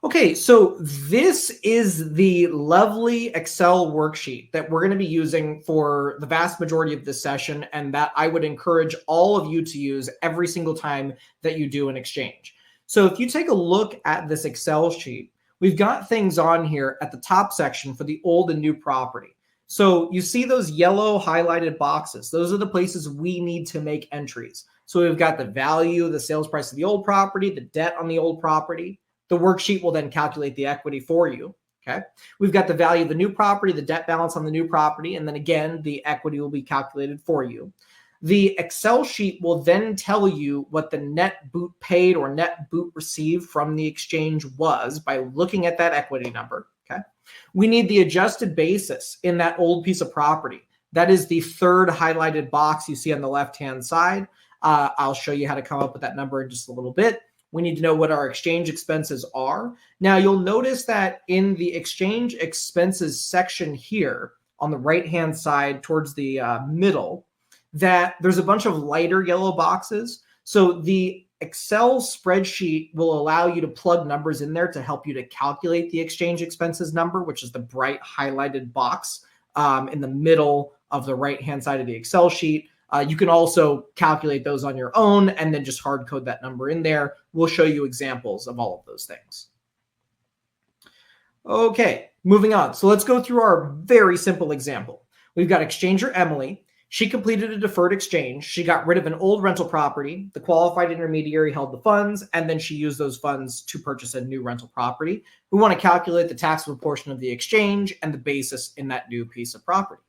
Okay, so this is the lovely Excel worksheet that we're going to be using for the vast majority of this session, and that I would encourage all of you to use every single time that you do an exchange. So if you take a look at this Excel sheet, we've got things on here at the top section for the old and new property. So you see those yellow highlighted boxes. Those are the places we need to make entries. So we've got the value, the sales price of the old property, the debt on the old property. The worksheet will then calculate the equity for you. Okay. We've got the value of the new property, the debt balance on the new property, and then again, the equity will be calculated for you. The Excel sheet will then tell you what the net boot paid or net boot received from the exchange was by looking at that equity number. Okay. We need the adjusted basis in that old piece of property. That is the third highlighted box you see on the left-hand side. I'll show you how to come up with that number in just a little bit. We need to know what our exchange expenses are. Now, you'll notice that in the exchange expenses section here on the right-hand side towards the middle, that there's a bunch of lighter yellow boxes. So the Excel spreadsheet will allow you to plug numbers in there to help you to calculate the exchange expenses number, which is the bright highlighted box in the middle of the right-hand side of the Excel sheet. You can also calculate those on your own and then just hard code that number in there. We'll show you examples of all of those things. Okay, moving on. So let's go through our very simple example. We've got exchanger Emily. She completed a deferred exchange. She got rid of an old rental property. The qualified intermediary held the funds, and then she used those funds to purchase a new rental property. We want to calculate the taxable portion of the exchange and the basis in that new piece of property.